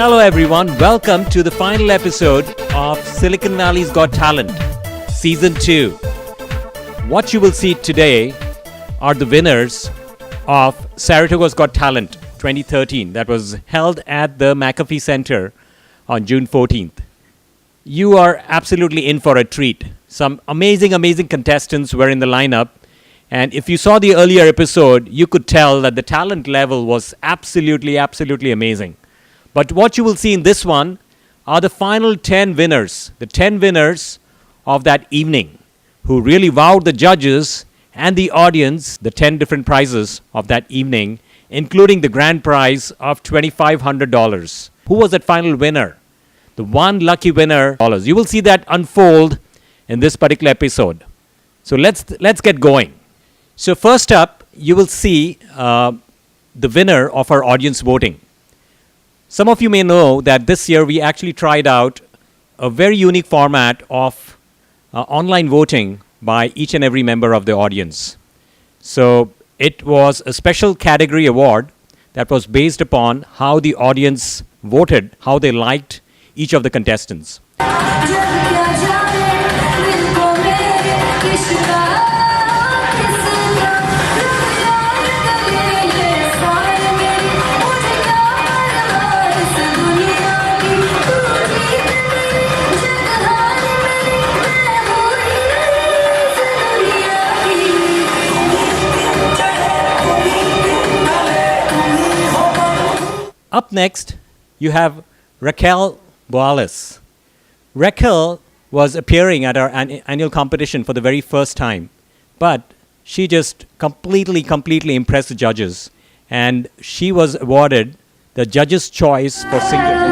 Hello everyone, welcome to the final episode of Silicon Valley's Got Talent, Season 2. What you will see today are the winners of Saratoga's Got Talent 2013 that was held at the McAfee Center on June 14th. You are absolutely in for a treat. Some amazing contestants were in the lineup, and if you saw the earlier episode, you could tell that the talent level was absolutely amazing. But what you will see in this one are the final 10 winners, the 10 winners of that evening, who really wowed the judges and the audience, the 10 different prizes of that evening, including the grand prize of $2,500. Who was that final winner? The one lucky winner. You will see that unfold in this particular episode. So let's get going. So first up, you will see the winner of our audience voting. Some of you may know that this year we actually tried out a very unique format of online voting by each and every member of the audience. So it was a special category award that was based upon how the audience voted, how they liked each of the contestants. Up next, you have Raquel Boales. Raquel was appearing at our annual competition for the very first time, but she just completely impressed the judges, and she was awarded the Judges' Choice for Singer.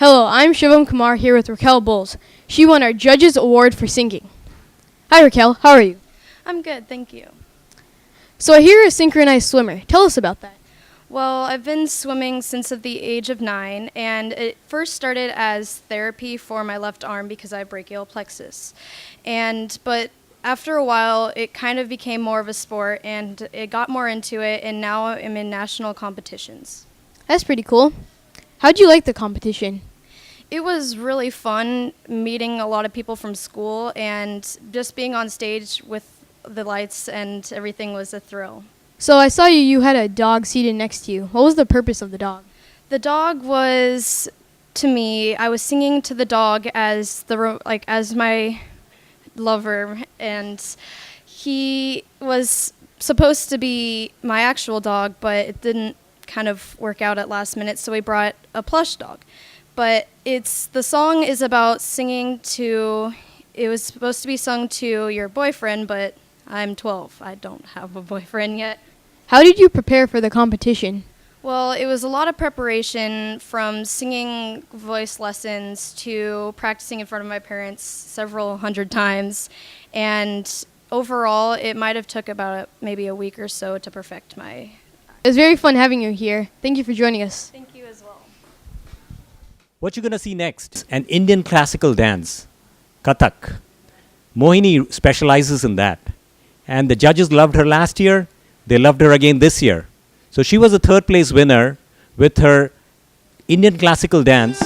Hello, I'm Shivaum Kumar here with Raquel Bowles. She won our Judges Award for singing. Hi Raquel, how are you? I'm good, thank you. So I hear you're a synchronized swimmer. Tell us about that. Well, I've been swimming since the age of 9, and it first started as therapy for my left arm because I have brachial plexus. But after a while, it kind of became more of a sport, and it got more into it, and now I'm in national competitions. That's pretty cool. How'd you like the competition? It was really fun meeting a lot of people from school, and just being on stage with the lights and everything was a thrill. So I saw you had a dog seated next to you. What was the purpose of the dog? The dog was, to me, I was singing to the dog as my lover, and he was supposed to be my actual dog, but it didn't kind of work out at last minute, so we brought a plush dog. But the song is about singing to, it was supposed to be sung to your boyfriend, but I'm 12. I don't have a boyfriend yet. How did you prepare for the competition? Well, it was a lot of preparation, from singing voice lessons to practicing in front of my parents several hundred times. And overall, it might have took about maybe a week or so to perfect my... It was very fun having you here. Thank you for joining us. Thank you as well. What you're going to see next? An Indian classical dance, Kathak. Mohini specializes in that. And the judges loved her last year. They loved her again this year. So she was a third place winner with her Indian classical dance.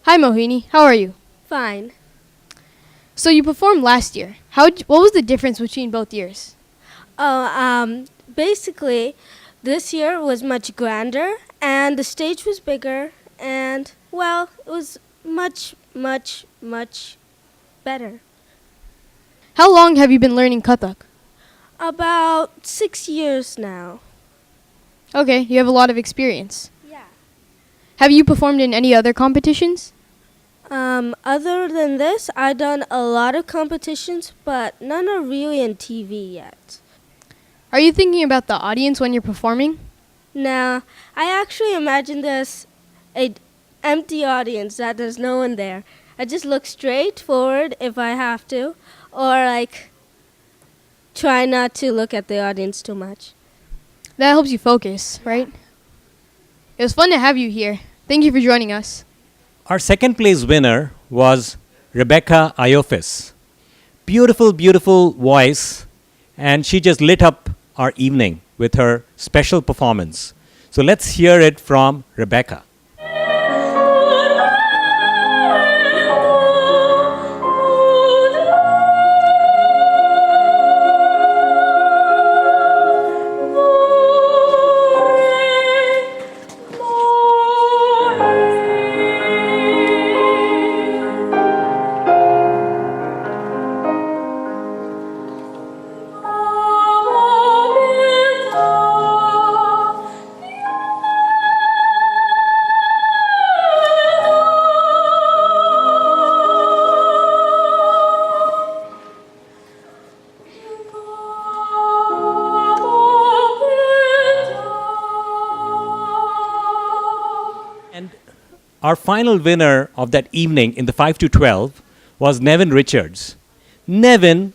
Hi, Mohini. How are you? Fine. So you performed last year. What was the difference between both years? Basically, this year was much grander, and the stage was bigger, and, well, it was much, much, much better. How long have you been learning Kathak? About 6 years now. Okay, you have a lot of experience. Yeah. Have you performed in any other competitions? Other than this, I've done a lot of competitions, but none are really on TV yet. Are you thinking about the audience when you're performing? Now, I actually imagine there's an empty audience, that there's no one there. I just look straight forward if I have to, or try not to look at the audience too much. That helps you focus, right? It was fun to have you here. Thank you for joining us. Our second place winner was Rebecca Iofis. Beautiful, beautiful voice, and she just lit up our evening with her special performance. So let's hear it from Rebecca. Our final winner of that evening in the 5 to 12 was Nevin Richards. Nevin,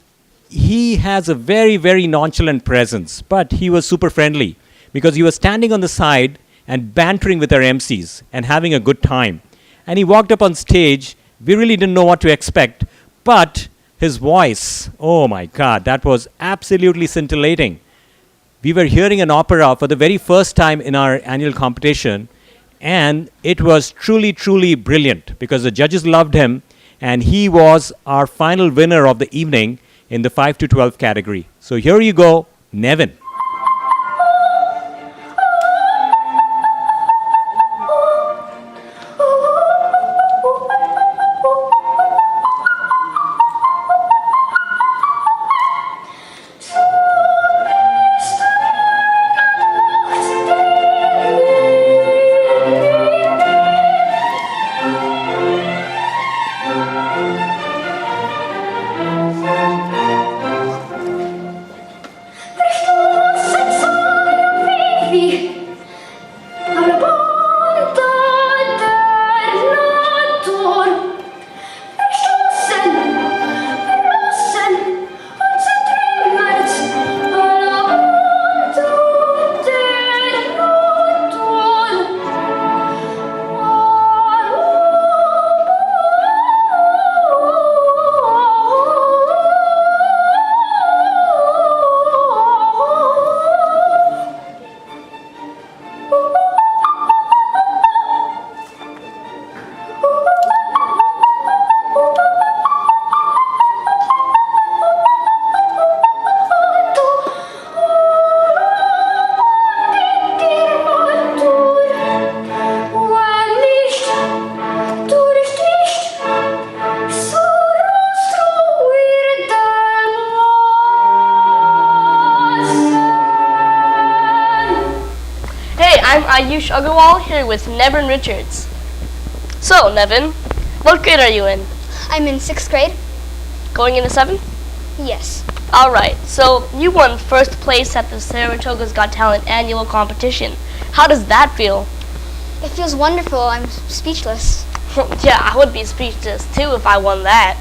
he has a very, very nonchalant presence, but he was super friendly because he was standing on the side and bantering with our MCs and having a good time. And he walked up on stage. We really didn't know what to expect, but his voice, oh my God, that was absolutely scintillating. We were hearing an opera for the very first time in our annual competition, and it was truly, truly brilliant because the judges loved him, and he was our final winner of the evening in the 5 to 12 category. So here you go, Nevin. Rishi! Ayush Agarwal here with Nevin Richards. So, Nevin, what grade are you in? I'm in 6th grade. Going into 7th? Yes. Alright, so you won first place at the Saratoga's Got Talent annual competition. How does that feel? It feels wonderful. I'm speechless. Yeah, I would be speechless too if I won that.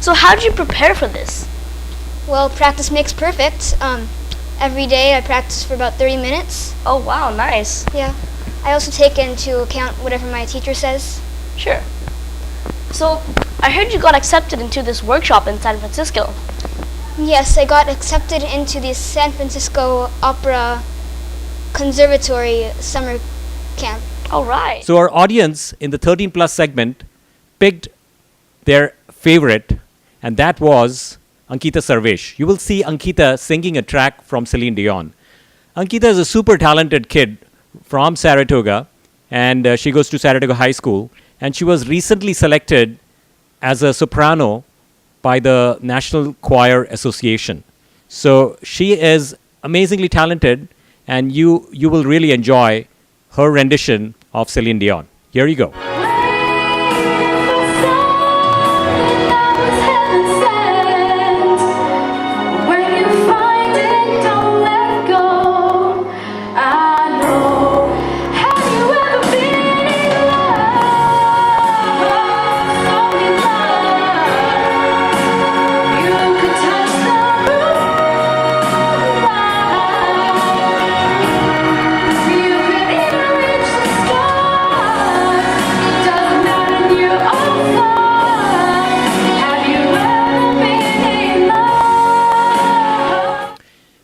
So how did you prepare for this? Well, practice makes perfect. Every day I practice for about 30 minutes. Oh wow, nice. Yeah. I also take into account whatever my teacher says. Sure. So, I heard you got accepted into this workshop in San Francisco. Yes, I got accepted into the San Francisco Opera Conservatory summer camp. Alright. So our audience in the 13 plus segment picked their favorite, and that was Ankita Sarvesh. You will see Ankita singing a track from Celine Dion. Ankita is a super talented kid from Saratoga, and she goes to Saratoga High School, and she was recently selected as a soprano by the National Choir Association. So she is amazingly talented, and you will really enjoy her rendition of Celine Dion. Here you go.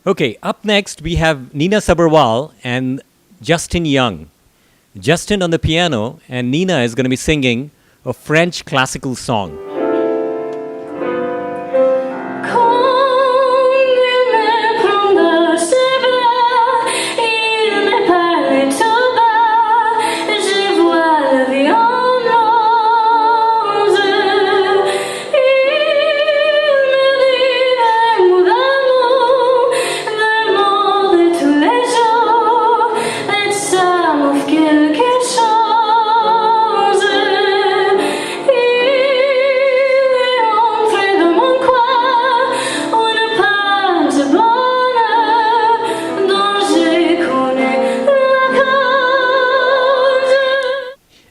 Okay, up next we have Nina Sabarwal and Justin Young. Justin on the piano, and Nina is going to be singing a French classical song.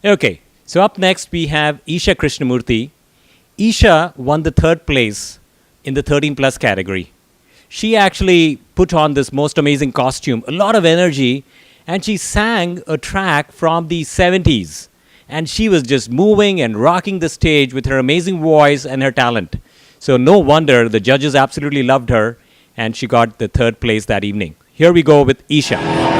Okay, so up next we have Isha Krishnamurthy. Isha won the 3rd place in the 13 plus category. She actually put on this most amazing costume, a lot of energy, and she sang a track from the 70s. And she was just moving and rocking the stage with her amazing voice and her talent. So no wonder the judges absolutely loved her, and she got the 3rd place that evening. Here we go with Isha.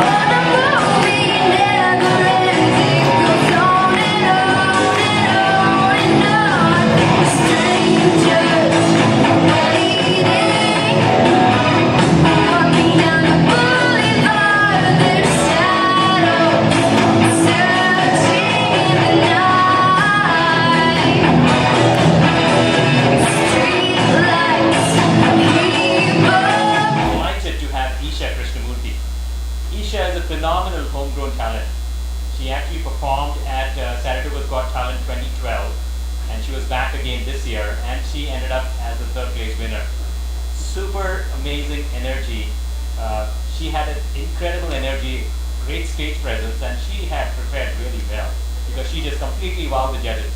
Isha is a phenomenal homegrown talent. She actually performed at Saratoga's Got Talent 2012, and she was back again this year, and she ended up as the 3rd place winner. Super amazing energy. She had an incredible energy, great stage presence, and she had prepared really well because she just completely wowed the judges.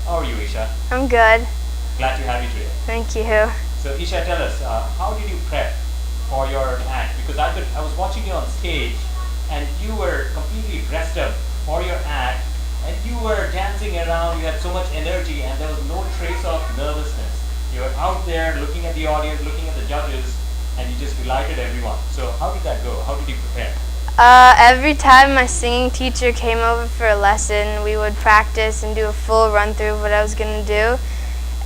How are you, Isha? I'm good. Glad to have you today. Thank you. So Isha, tell us, how did you prep for your act? Because I was watching you on stage, and you were completely dressed up for your act, and you were dancing around, you had so much energy, and there was no trace of nervousness. You were out there looking at the audience, looking at the judges, and you just delighted everyone. So how did that go? How did you prepare? Every time my singing teacher came over for a lesson, we would practice and do a full run through of what I was going to do.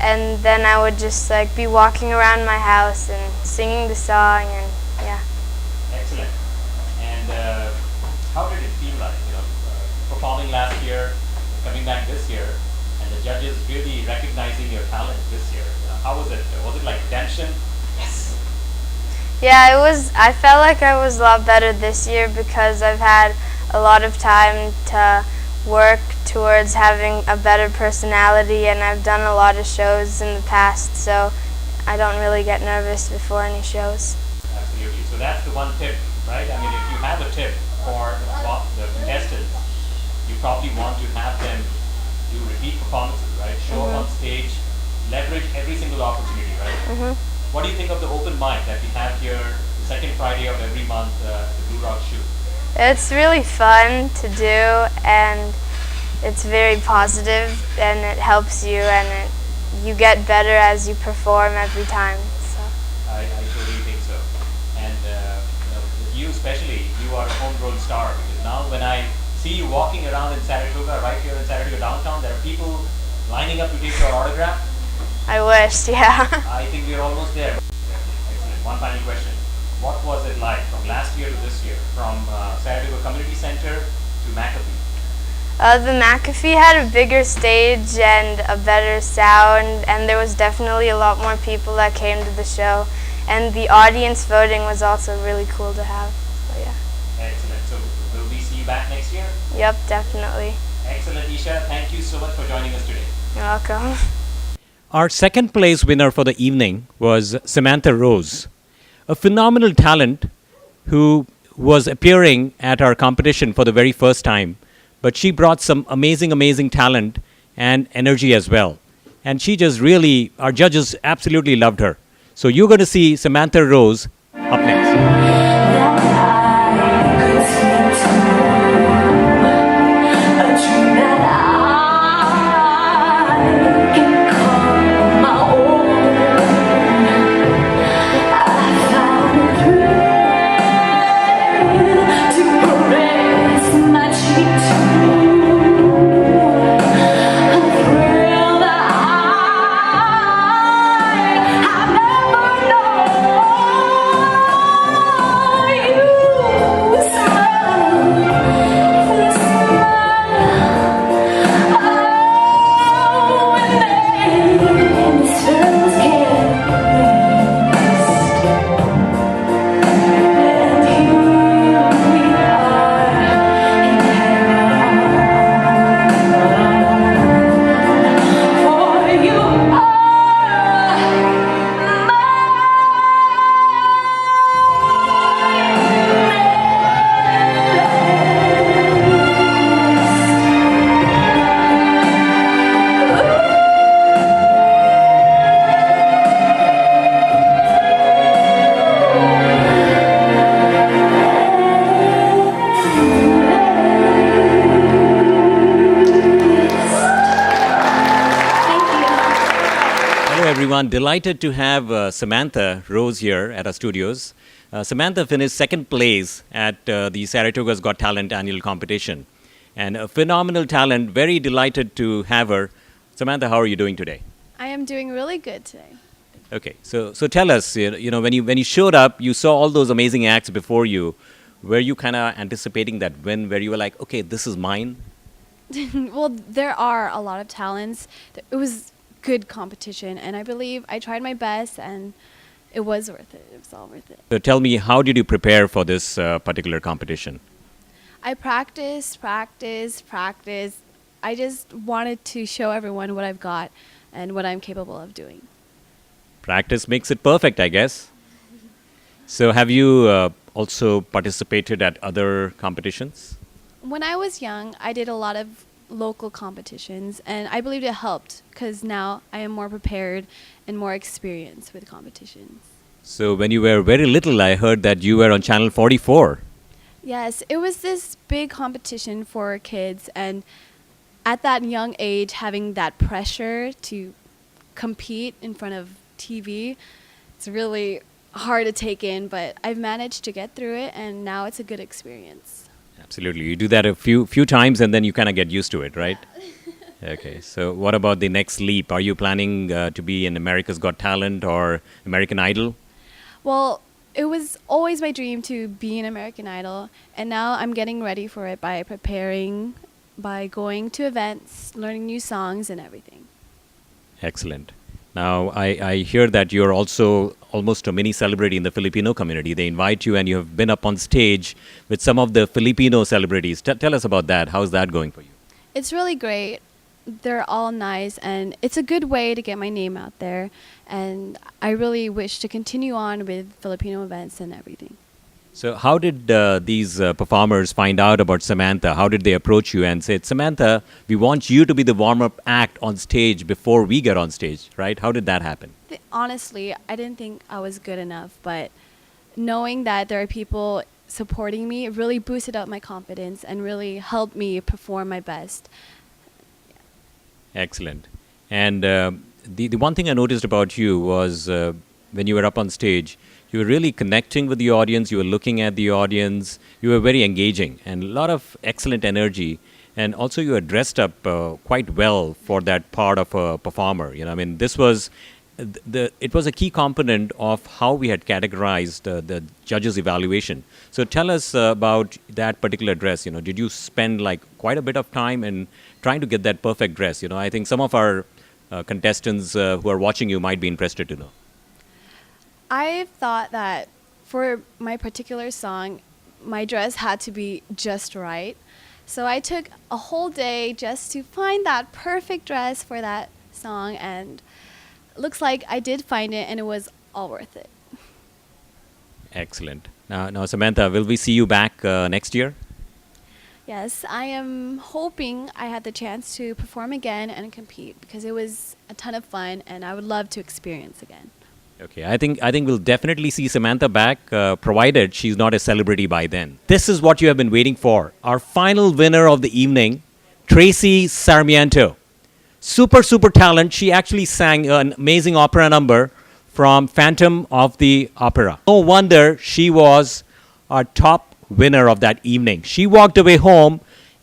And then I would just be walking around my house and singing the song, and yeah. Excellent. And how did it feel like, performing last year, coming back this year, and the judges really recognizing your talent this year? How was it? Was it like tension? Yes. Yeah, it was. I felt like I was a lot better this year because I've had a lot of time to work towards having a better personality, and I've done a lot of shows in the past, so I don't really get nervous before any shows. Absolutely. So that's the one tip, right? I mean, if you have a tip for the contestants, you probably want to have them do repeat performances, right? Show up on stage, leverage every single opportunity, right? What do you think of the open mic that we have here, the second Friday of every month, the Blue Rock Shoot? It's really fun to do, and it's very positive, and it helps you, and you get better as you perform every time. So. I totally think so. And you especially, you are a homegrown star, because now when I see you walking around in Saratoga, right here in Saratoga downtown, there are people lining up to take your autograph. I wish, yeah. I think we're almost there. Excellent. One final question. What was it like from last year to this year, from Saratoga Community Center to McAfee? The McAfee had a bigger stage and a better sound, and there was definitely a lot more people that came to the show. And the audience voting was also really cool to have. So, yeah. Excellent. So will we see you back next year? Yep, definitely. Excellent, Isha. Thank you so much for joining us today. You're welcome. Our second place winner for the evening was Samantha Rose, a phenomenal talent who was appearing at our competition for the very first time. But she brought some amazing talent and energy as well. And she just really, our judges absolutely loved her. So you're going to see Samantha Rose up next. Everyone, delighted to have Samantha Rose here at our studios. Samantha finished second place at the Saratoga's Got Talent annual competition. And a phenomenal talent, very delighted to have her. Samantha, how are you doing today? I am doing really good today. Okay, so tell us, when you showed up, you saw all those amazing acts before you. Were you kind of anticipating that win where you were like, okay, this is mine? Well, there are a lot of talents. It was good competition, and I believe I tried my best, and it was worth it. It was all worth it. So tell me, how did you prepare for this particular competition? I practiced. I just wanted to show everyone what I've got and what I'm capable of doing. Practice makes it perfect, I guess. So have you also participated at other competitions? When I was young, I did a lot of local competitions, and I believe it helped because now I am more prepared and more experienced with competitions. So when you were very little, I heard that you were on Channel 44. Yes, it was this big competition for kids, and at that young age, having that pressure to compete in front of TV, it's really hard to take in, but I've managed to get through it, and now it's a good experience. Absolutely. You do that a few times and then you kind of get used to it, right? Yeah. Okay. So what about the next leap? Are you planning to be in America's Got Talent or American Idol? Well, it was always my dream to be in American Idol, and now I'm getting ready for it by preparing, by going to events, learning new songs and everything. Excellent. Now, I hear that you're also almost a mini celebrity in the Filipino community. They invite you and you have been up on stage with some of the Filipino celebrities. Tell us about that. How's that going for you? It's really great. They're all nice, and it's a good way to get my name out there. And I really wish to continue on with Filipino events and everything. So how did these performers find out about Samantha? How did they approach you and say, Samantha, we want you to be the warm-up act on stage before we get on stage, right? How did that happen? Honestly, I didn't think I was good enough, but knowing that there are people supporting me, it really boosted up my confidence and really helped me perform my best. Excellent. And the one thing I noticed about you was when you were up on stage, you were really connecting with the audience, you were looking at the audience, you were very engaging and a lot of excellent energy. And also you were dressed up quite well for that part of a performer. You know, I mean, this was, it was a key component of how we had categorized the judges' evaluation. So tell us about that particular dress. You know, did you spend like quite a bit of time in trying to get that perfect dress? You know, I think some of our contestants who are watching you might be interested to know. I thought that for my particular song, my dress had to be just right. So I took a whole day just to find that perfect dress for that song, and looks like I did find it, and it was all worth it. Excellent. Now, Samantha, will we see you back next year? Yes, I am hoping I had the chance to perform again and compete because it was a ton of fun, and I would love to experience again. Okay, I think we'll definitely see Samantha back, provided she's not a celebrity by then. This is what you have been waiting for. Our final winner of the evening, Tracy Sarmiento. Super talent. She actually sang an amazing opera number from Phantom of the Opera. No wonder she was our top winner of that evening. She walked away home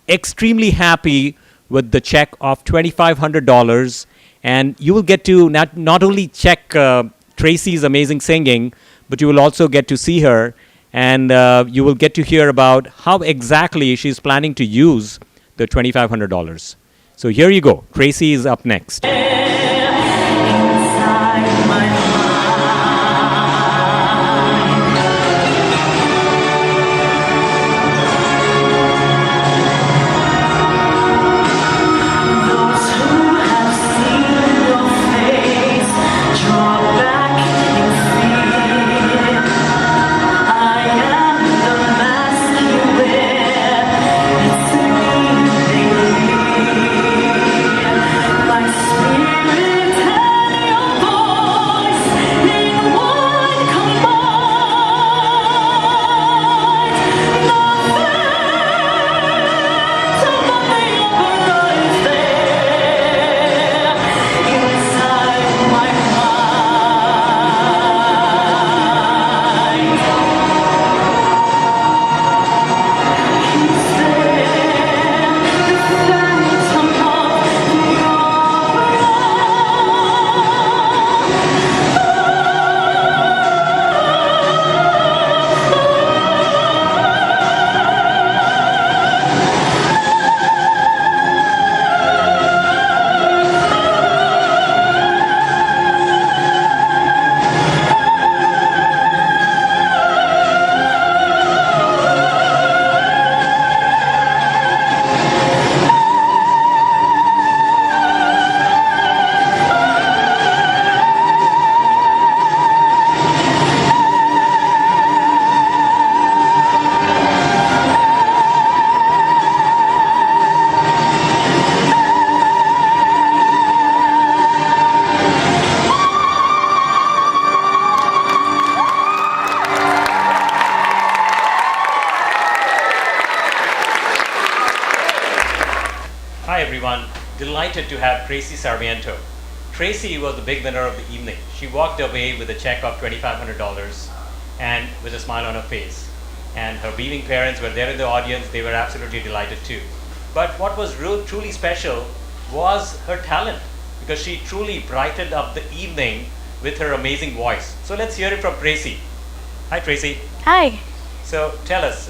extremely happy with the check of $2,500, and you will get to not only check Tracy's amazing singing, but you will also get to see her, and you will get to hear about how exactly she's planning to use the $2,500. So here you go. Tracy is up next. Hi everyone, delighted to have Tracy Sarmiento. Tracy was the big winner of the evening. She walked away with a check of $2,500 and with a smile on her face. And her grieving parents were there in the audience. They were absolutely delighted too. But what was truly special was her talent, because she truly brightened up the evening with her amazing voice. So let's hear it from Tracy. Hi Tracy. Hi. So tell us,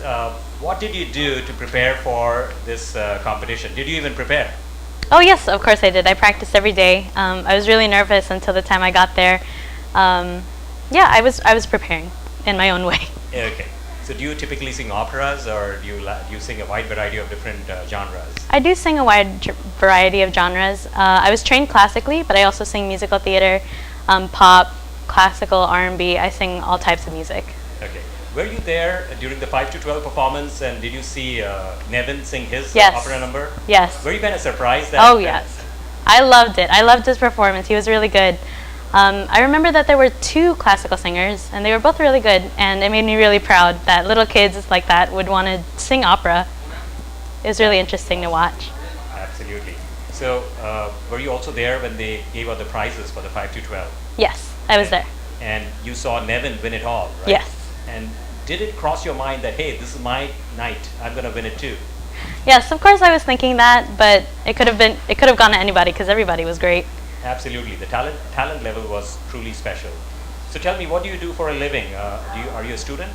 what did you do to prepare for this competition? Did you even prepare? Oh yes, of course I did. I practiced every day. I was really nervous until the time I got there. Yeah, I was preparing in my own way. Okay. So do you typically sing operas, or do you sing a wide variety of different genres? I do sing a wide variety of genres. I was trained classically, but I also sing musical theater, pop, classical, R&B. I sing all types of music. Okay. Were you there during the 5 to 12 performance, and did you see Nevin sing his Yes. opera number? Yes. Were you kind of surprised? Oh yes. I loved it. I loved his performance. He was really good. I remember that there were 2 classical singers, and they were both really good, and it made me really proud that little kids like that would want to sing opera. It was really interesting to watch. Absolutely. So were you also there when they gave out the prizes for the 5 to 12? Yes, I was there. And you saw Nevin win it all, right? Yes. And did it cross your mind that, hey, this is my night, I'm going to win it too? Yes, of course I was thinking that, but it could have gone to anybody because everybody was great. Absolutely. The talent level was truly special. So tell me, what do you do for a living? Are you a student?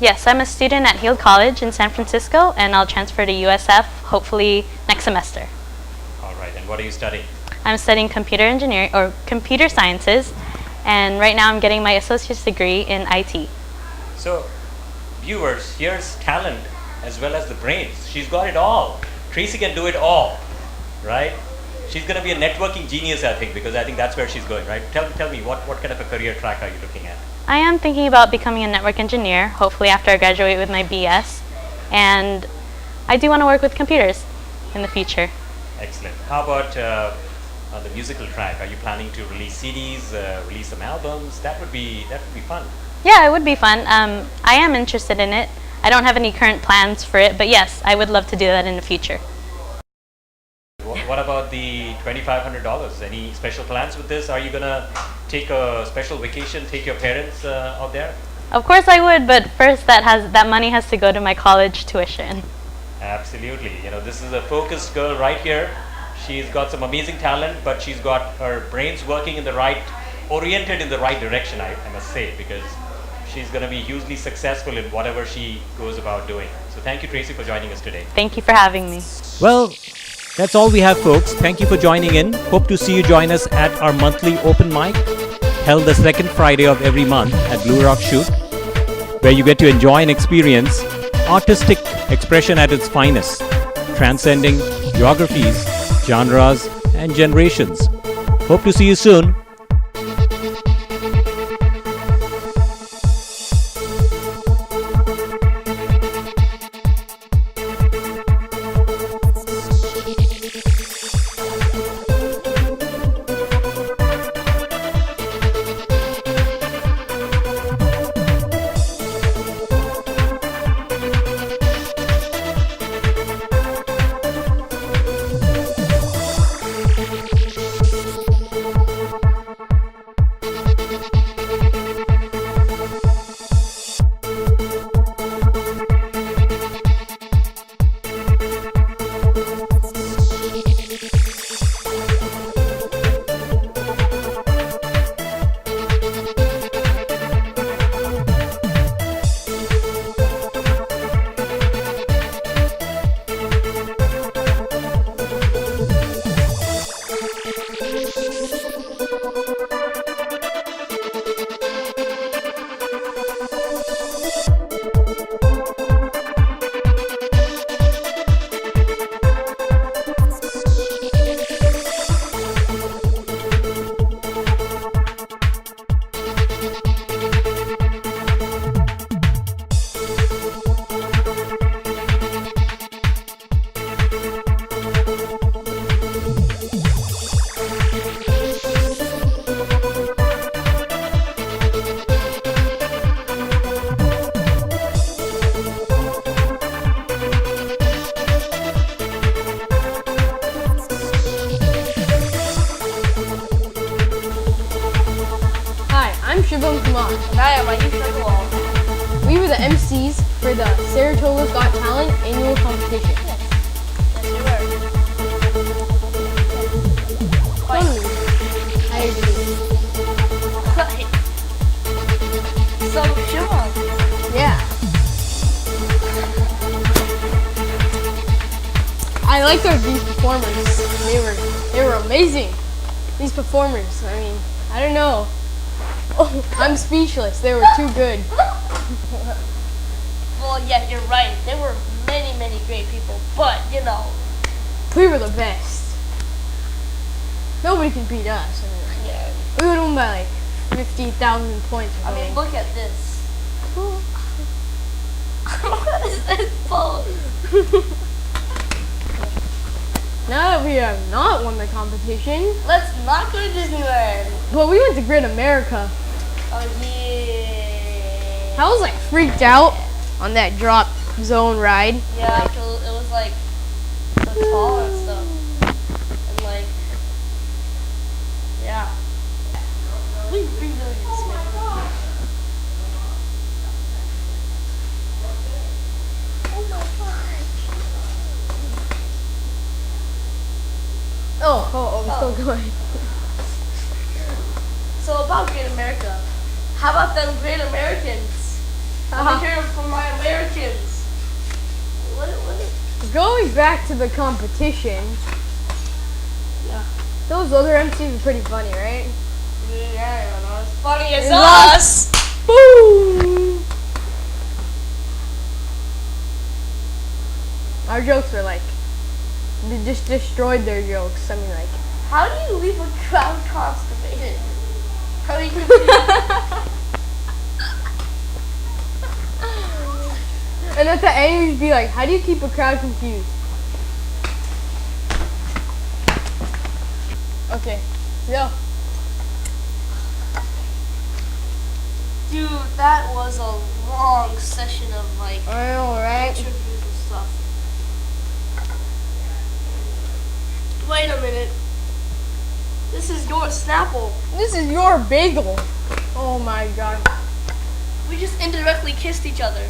Yes, I'm a student at Heald College in San Francisco, and I'll transfer to USF hopefully next semester. All right. And what are you studying? I'm studying computer engineering or computer sciences, and right now I'm getting my associate's degree in IT. So, viewers, here's talent as well as the brains. She's got it all. Tracy can do it all, right? She's going to be a networking genius, I think, because I think that's where she's going, right? Tell me, what kind of a career track are you looking at? I am thinking about becoming a network engineer, hopefully after I graduate with my BS, and I do want to work with computers in the future. Excellent. How about on the musical track? Are you planning to release CDs, release some albums? That would be fun. Yeah, it would be fun. I am interested in it. I don't have any current plans for it, but yes, I would love to do that in the future. What about the $2,500? Any special plans with this? Are you going to take a special vacation, take your parents out there? Of course I would, but first that money has to go to my college tuition. Absolutely. You know, this is a focused girl right here. She's got some amazing talent, but she's got her brains working oriented in the right direction, I must say, because she's going to be hugely successful in whatever she goes about doing. So thank you, Tracy, for joining us today. Thank you for having me. Well, that's all we have, folks. Thank you for joining in. Hope to see you join us at our monthly open mic, held the second Friday of every month at Blue Rock Shoot, where you get to enjoy and experience artistic expression at its finest, transcending geographies, genres, and generations. Hope to see you soon. I'm Shivaum Kumar. And I am Rishi. We were the MCs for the Saratoga's Got Talent annual competition. Yes, you were. I agree. So, Shivaum. Yeah. I I liked these performers. They were amazing. These performers. I mean, I don't know. Oh, I'm speechless. They were too good. Well, yeah, you're right. There were many, many great people, but you know. We were the best. Nobody can beat us. I mean, Yeah. we would win by like 50,000 points. Or I mean, something. look at this. What is this pose? Now that we have not won the competition, Let's not go to Disneyland. but we went to Great America. Oh yeah. I was like freaked out on that drop zone ride. Yeah, 'cause it was like so tall and stuff, and like, yeah. We really expect. Oh, we're still going. So about Great America, how about them Great Americans? Let me hear from my Americans. What? Going back to the competition, Yeah. those other MCs were pretty funny, right? Yeah, not as funny as It's us. Boom! Our jokes were like, they just destroyed their jokes. I mean, like, How do you leave a crowd constipated? How do you? and at the end you'd be like, how do you keep a crowd confused? Okay, yeah. Dude, that was a long session of like I know, right? interviews and stuff. Wait a minute. This is your Snapple. This is your bagel. Oh my god. We just indirectly kissed each other.